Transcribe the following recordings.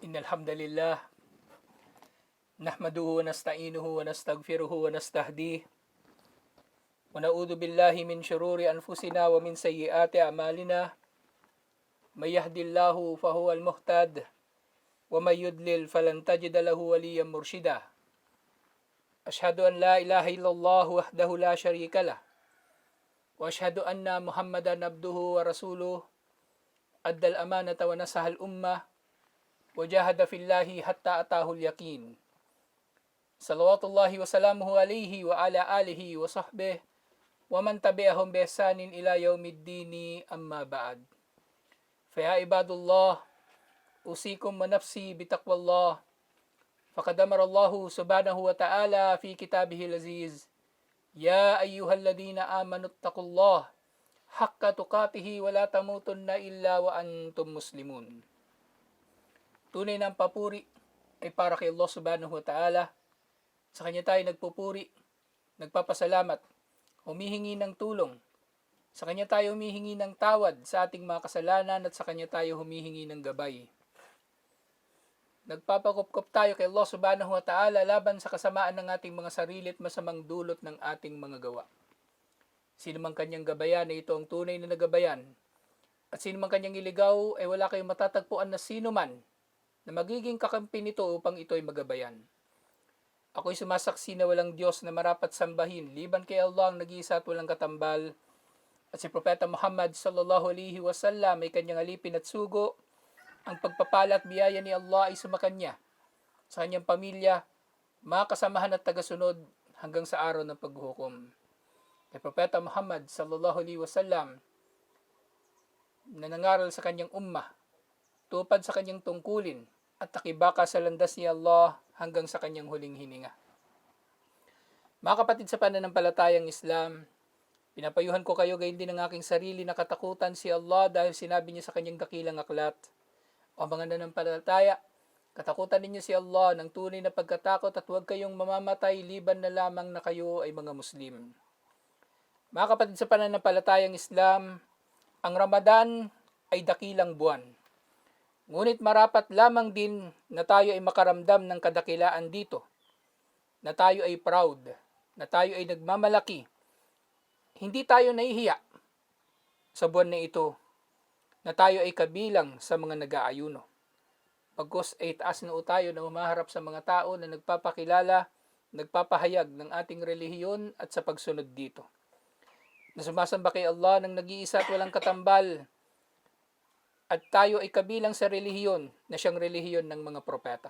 إن الحمد لله نحمده ونستعينه ونستغفره ونستهديه ونعوذ بالله من شرور أنفسنا ومن سيئات أعمالنا من يهد الله فهو المهتد ومن يضلل فلن تجد له وليا مرشدا أشهد أن لا إله إلا الله وحده لا شريك له وأشهد أن محمدا عبده ورسوله أدى الأمانة ونصح الأمة وجاهد في الله حتى أتاه اليقين صلوات الله وسلامه عليه وعلى آله وصحبه ومن تبعهم بإحسان إلى يوم الدين أما بعد فيا عباد الله أوصيكم ونفسي بتقوى الله فقد أمر الله سبحانه وتعالى في كتابه العزيز يا أيها الذين آمنوا اتقوا الله حق تقاته ولا تموتن إلا وأنتم مسلمون. Tunay ng papuri ay para kay Allah subhanahu wa ta'ala. Sa Kanya tayo nagpupuri, nagpapasalamat, humihingi ng tulong. Sa Kanya tayo humihingi ng tawad sa ating mga kasalanan at sa Kanya tayo humihingi ng gabay. Nagpapakupkop tayo kay Allah subhanahu wa ta'ala laban sa kasamaan ng ating mga sarili at masamang dulot ng ating mga gawa. Sino mang kanyang gabayan ay ito ang tunay na nagabayan. At sino mang kanyang iligaw ay wala kayong matatagpuan na sino man na magiging kakampi nito upang ito'y magabayan. Ako'y sumasaksi na walang Diyos na marapat sambahin, liban kay Allah ang nag-iisa at walang katambal, at si Propeta Muhammad sallallahu alaihi wasallam ay kanyang alipin at sugo. Ang pagpapala at biyaya ni Allah ay sumakanya, sa kanyang pamilya, mga kasamahan at tagasunod hanggang sa araw ng paghuhukom. Kay Propeta Muhammad sallallahu alaihi wasallam na nangaral sa kanyang ummah, tupad sa kanyang tungkulin, at nakibaka sa landas ni Allah hanggang sa kanyang huling hininga. Mga kapatid sa pananampalatayang Islam, pinapayuhan ko kayo gayon din ng aking sarili na katakutan si Allah dahil sinabi niya sa kanyang dakilang aklat, o mga nanampalataya, katakutan ninyo si Allah ng tunay na pagkatakot at huwag kayong mamamatay liban na lamang na kayo ay mga Muslim. Mga kapatid sa pananampalatayang Islam, ang Ramadan ay dakilang buwan. Ngunit marapat lamang din na tayo ay makaramdam ng kadakilaan dito, na tayo ay proud, na tayo ay nagmamalaki. Hindi tayo nahihiya sa buwan na ito, na tayo ay kabilang sa mga nag-aayuno. Pagkos ay taas na tayo na humaharap sa mga tao na nagpapakilala, nagpapahayag ng ating relihiyon at sa pagsunod dito. Na sumasamba kay Allah ng nag-iisa at walang katambal, at tayo ay kabilang sa relihiyon na siyang relihiyon ng mga propeta.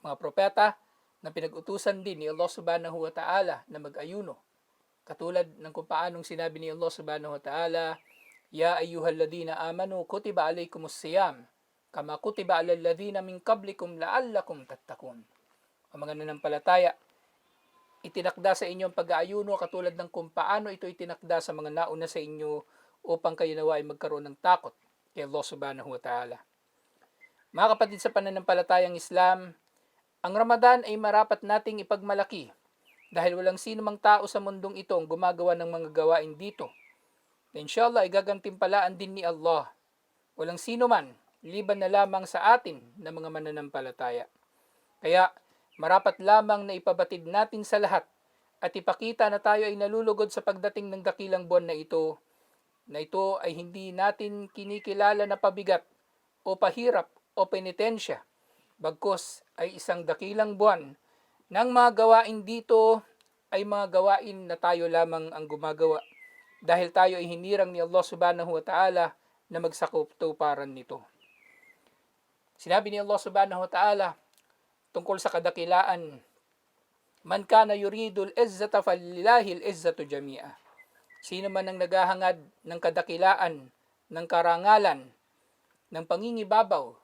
Mga propeta na pinag-utusan din ni Allah subhanahu wa ta'ala na mag-ayuno. Katulad ng kung paanong sinabi ni Allah subhanahu wa ta'ala, Ya ayyuhalladhina amanu kutiba alaykumus siyam, kama kutiba alal ladhina min qablikum la'allakum tattaqun. Ang mga nanampalataya, itinakda sa inyo ang pag-aayuno katulad ng kung paano ito itinakda sa mga nauna sa inyo upang kayo nawa ay magkaroon ng takot kay Allah subhanahu wa ta'ala. Mga kapatid sa pananampalatayang Islam, ang Ramadan ay marapat nating ipagmalaki dahil walang sino mang tao sa mundong ito ang gumagawa ng mga gawain dito. Na inshallah ay gagantimpalaan din ni Allah. Walang sino man, liban na lamang sa atin na mga mananampalataya. Kaya marapat lamang na ipabatid natin sa lahat at ipakita na tayo ay nalulugod sa pagdating ng dakilang buwan na ito ay hindi natin kinikilala na pabigat o pahirap o penitensya, bagkus ay isang dakilang buwan ng mga gawain dito ay mga gawain na tayo lamang ang gumagawa dahil tayo ay hinirang ni Allah subhanahu wa ta'ala na magsakup-tuparan nito. Sinabi ni Allah subhanahu wa ta'ala tungkol sa kadakilaan, Man kana yuridul izzata falillahil izzatu jami'a. Sino man ang naghahangad ng kadakilaan, ng karangalan, ng pangingibabaw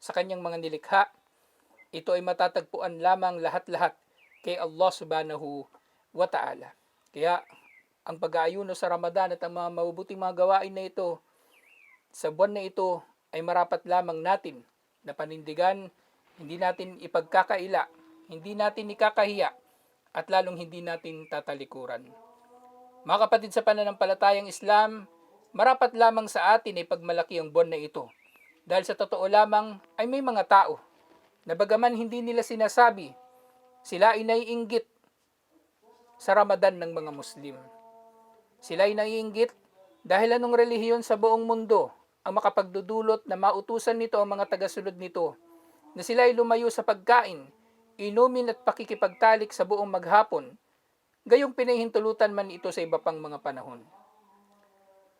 sa kanyang mga nilikha, ito ay matatagpuan lamang lahat-lahat kay Allah subhanahu wa ta'ala. Kaya ang pag-aayuno sa Ramadan at ang mga mabubuting mga gawain na ito, sa buwan na ito ay marapat lamang natin na panindigan, hindi natin ipagkakaila, hindi natin ikakahiya, at lalong hindi natin tatalikuran. Mga kapatid sa pananampalatayang Islam, marapat lamang sa atin ay pagmalaki ang buwan na ito Dahil sa totoo lamang ay may mga tao na bagaman hindi nila sinasabi, sila ay naiinggit sa Ramadan ng mga Muslim. Sila ay naiinggit dahil anong relihiyon sa buong mundo ang makapagdudulot na mautusan nito ang mga tagasunod nito na sila ay lumayo sa pagkain, inumin at pakikipagtalik sa buong maghapon, gayong pinahintulutan man ito sa iba pang mga panahon.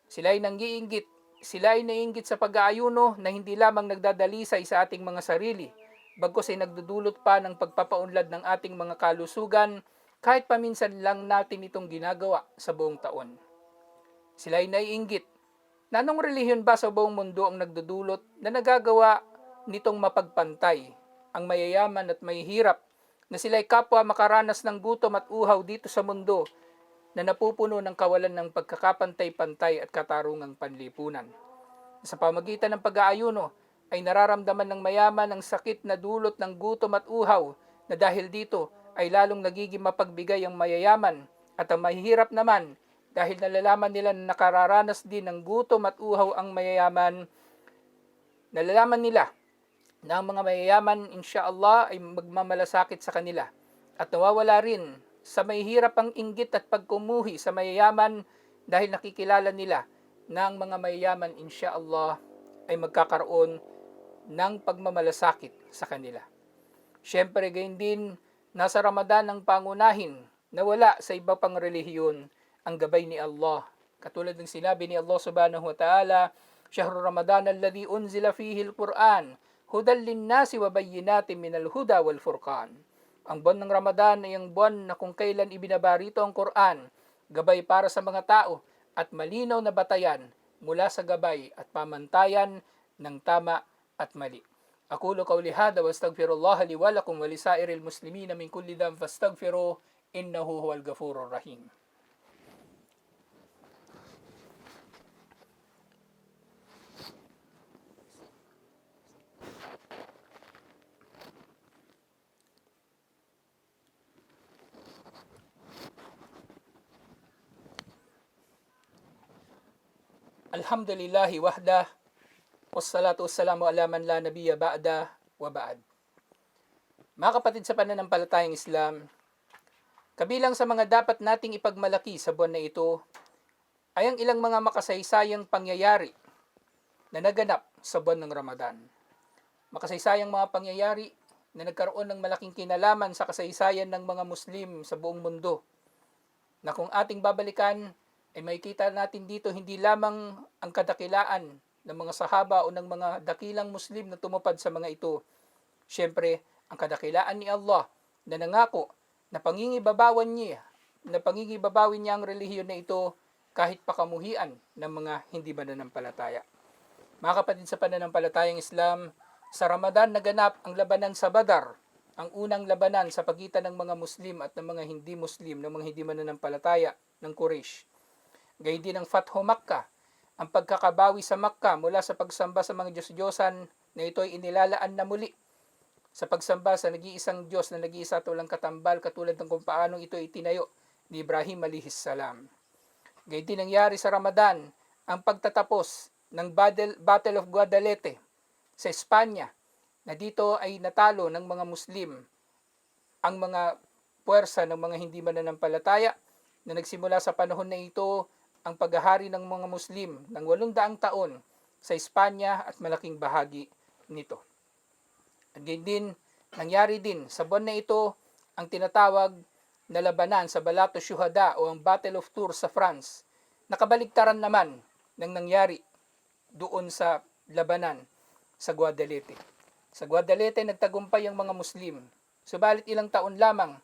Sila ay nanggiinggit, sila ay naiinggit sa pag-aayuno na hindi lamang nagdadalisay sa ating mga sarili, bagkus ay nagdudulot pa ng pagpapaunlad ng ating mga kalusugan kahit paminsan lang natin itong ginagawa sa buong taon. Sila ay naiinggit na anong relihiyon ba sa buong mundo ang nagdudulot na nagagawa nitong mapagpantay ang mayayaman at mahihirap na sila ay kapwa makaranas ng gutom at uhaw dito sa mundo na napupuno ng kawalan ng pagkakapantay-pantay at katarungang panlipunan. Sa pamagitan ng pag-aayuno ay nararamdaman ng mayaman ang sakit na dulot ng gutom at uhaw na dahil dito ay lalong nagiging mapagbigay ang mayayaman at ang mahihirap naman dahil nalalaman nila na nakararanas din ng gutom at uhaw ang mayayaman. Nalalaman nila na ang mga mayayaman insyaallah ay magmamalasakit sa kanila at nawawala rin sa mahihirap ang inggit at pagkumuhi sa mayayaman dahil nakikilala nila na ang mga mayayaman insyaallah ay magkakaroon ng pagmamalasakit sa kanila. Siyempre gayon din, nasa Ramadan ang pangunahin na wala sa iba pang relihiyon ang gabay ni Allah. Katulad ng sinabi ni Allah subhanahu wa ta'ala, Shahrul Ramadan alladhi unzila fihi al-Quran, hudan linnasi wa bayyinatin minal huda wal furqan. Ang buwan ng Ramadan ay ang buwan na kung kailan ibinabarito ang Quran, gabay para sa mga tao at malinaw na batayan mula sa gabay at pamantayan ng tama at mali. Aqulu qawli hada wa astaghfirullah li wa lakum wa lisairil muslimina min kulli dhanbin fastaghfiruhu innahu huwal ghafurur rahim. Alhamdulillahi wahdah, wassalatu wassalamu ala man la nabiyya ba'da wa ba'd. Mga kapatid sa pananampalatayang Islam, kabilang sa mga dapat nating ipagmalaki sa buwan na ito ay ang ilang mga makasaysayang pangyayari na naganap sa buwan ng Ramadan. Makasaysayang mga pangyayari na nagkaroon ng malaking kinalaman sa kasaysayan ng mga Muslim sa buong mundo, na kung ating babalikan ay makikita natin dito hindi lamang ang kadakilaan ng mga sahaba o ng mga dakilang Muslim na tumupad sa mga ito. Siyempre, ang kadakilaan ni Allah na nangako na pangingibabawin niya ang relihiyon na ito kahit pakamuhian ng mga hindi mananampalataya. Mga kapatid sa pananampalatayang Islam, sa Ramadan naganap ang labanan sa Badar, ang unang labanan sa pagitan ng mga Muslim at ng mga hindi Muslim, ng mga hindi mananampalataya ng Quraysh. Gayon din ang Fathu Makkah, ang pagkakabawi sa Makkah mula sa pagsamba sa mga Diyos-Diyosan na ito ay inilalaan na muli sa pagsamba sa nag-iisang Diyos na nag-iisa at walang katambal, katulad ng kung paanong ito itinayo ni Ibrahim alayhis salam. Gayon din nangyari sa Ramadan ang pagtatapos ng Battle of Guadalete sa Espanya, na dito ay natalo ng mga Muslim ang mga puwersa ng mga hindi mananampalataya na nagsimula sa panahon na ito ang paghahari ng mga Muslim ng 800 taon sa Espanya at malaking bahagi nito. At gayon din, nangyari din sa buwan na ito ang tinatawag na labanan sa Balato Shuhada o ang Battle of Tours sa France. Nakabaligtaran naman ng nangyari doon sa labanan sa Guadalete. Sa Guadalete nagtagumpay ang mga Muslim. Subalit ilang taon lamang,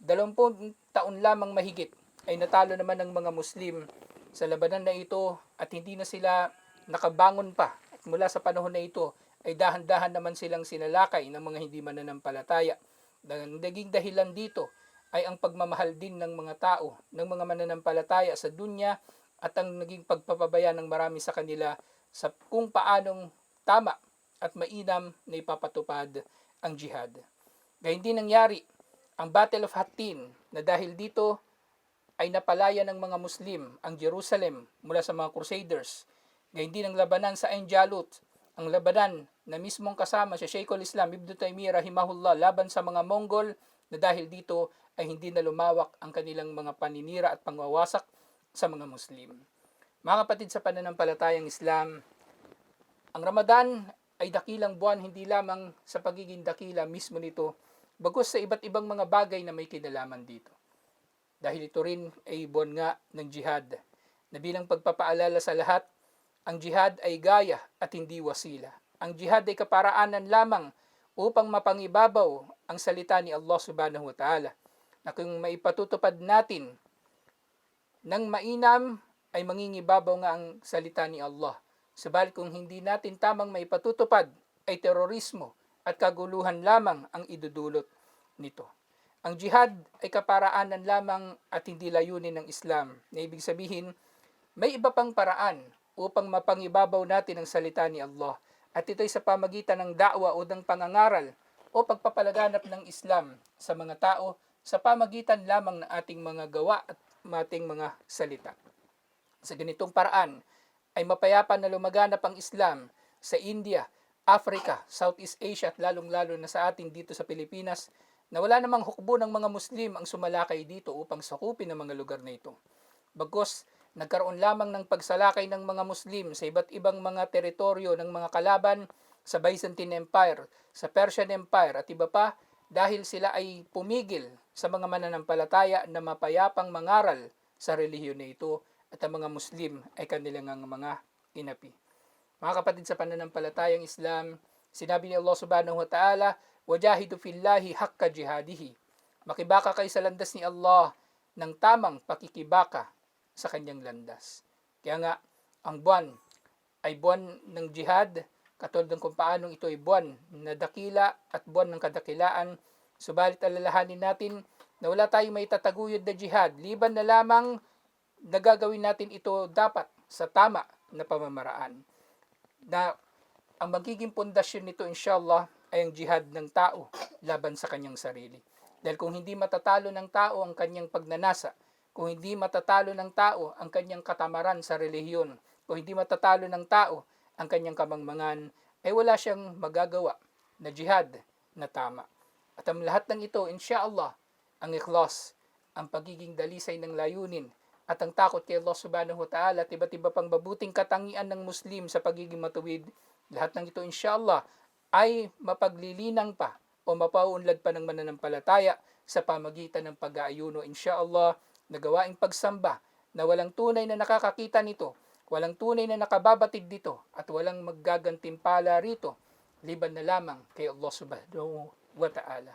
20 taon lamang mahigit, ay natalo naman ng mga Muslim sa labanan na ito at hindi na sila nakabangon pa. At mula sa panahon na ito ay dahan-dahan naman silang sinalakay ng mga hindi mananampalataya. Ang naging dahilan dito ay ang pagmamahal din ng mga tao, ng mga mananampalataya sa dunya at ang naging pagpapabaya ng marami sa kanila sa kung paanong tama at mainam na ipapatupad ang jihad. Gayun din nangyari ang Battle of Hattin, na dahil dito ay napalaya ng mga Muslim ang Jerusalem mula sa mga Crusaders. Gayun din ang labanan sa Ain Jalut, ang labanan na mismong kasama si Sheikhul Islam Ibn Taymiyyah rahimahullah laban sa mga Mongol, na dahil dito ay hindi na lumawak ang kanilang mga paninira at pangwawasak sa mga Muslim. Mga kapatid sa pananampalatayang Islam, ang Ramadan ay dakilang buwan hindi lamang sa pagiging dakila mismo nito, bagkus sa iba't ibang mga bagay na may kinalaman dito. Dahil ito rin ay buwan nga ng jihad, na bilang pagpapaalala sa lahat, ang jihad ay gaya at hindi wasila. Ang jihad ay kaparaanan lamang upang mapangibabaw ang salita ni Allah subhanahu wa ta'ala, na kung maipatutupad natin ng mainam ay mangingibabaw nga ang salita ni Allah. Subalit kung hindi natin tamang maipatutupad ay terorismo at kaguluhan lamang ang idudulot nito. Ang jihad ay kaparaanan lamang at hindi layunin ng Islam, na ibig sabihin may iba pang paraan upang mapangibabaw natin ang salita ni Allah, at ito'y sa pamagitan ng da'wa o ng pangangaral o pagpapalaganap ng Islam sa mga tao sa pamagitan lamang ng ating mga gawa at ating mga salita. Sa ganitong paraan ay mapayapa na lumaganap ang Islam sa India, Africa, Southeast Asia at lalong-lalo na sa ating dito sa Pilipinas, na wala namang hukbo ng mga Muslim ang sumalakay dito upang sakupin ang mga lugar na ito. Bagkus, nagkaroon lamang ng pagsalakay ng mga Muslim sa iba't ibang mga teritoryo ng mga kalaban sa Byzantine Empire, sa Persian Empire at iba pa, dahil sila ay pumigil sa mga mananampalataya na mapayapang mangaral sa relihiyon na ito, at ang mga Muslim ay kanilang mga inapi. Mga kapatid sa pananampalatayang Islam, sinabi ni Allah subhanahu wa ta'ala, "Wajahidu fillahi haqqa jihadihi." Makibaka kayo sa landas ni Allah ng tamang pakikibaka sa kanyang landas. Kaya nga, ang buwan ay buwan ng jihad, katulad ng kung paanong ito ay buwan na dakila at buwan ng kadakilaan. Subalit alalahanin natin na wala tayong may tataguyod na jihad, liban na lamang nagagawin natin ito dapat sa tama na pamamaraan. Na ang magiging pundasyon nito inshallah ay ang jihad ng tao laban sa kanyang sarili. Dahil kung hindi matatalo ng tao ang kanyang pagnanasa, kung hindi matatalo ng tao ang kanyang katamaran sa relihiyon, kung hindi matatalo ng tao ang kanyang kamangmangan, ay wala siyang magagawa na jihad na tama. At ang lahat ng ito, inshallah, ang ikhlas, ang pagiging dalisay ng layunin, at ang takot kay Allah subhanahu wa ta'ala at iba't iba pang mabuting katangian ng Muslim sa pagiging matuwid, lahat ng ito inshallah ay mapaglilinang pa o mapaunlad pa ng mananampalataya sa pamagitan ng pag-aayuno inshallah, na gawaing pagsamba na walang tunay na nakakakita nito, walang tunay na nakababatid dito, at walang maggagantimpala rito liban na lamang kay Allah subhanahu wa ta'ala.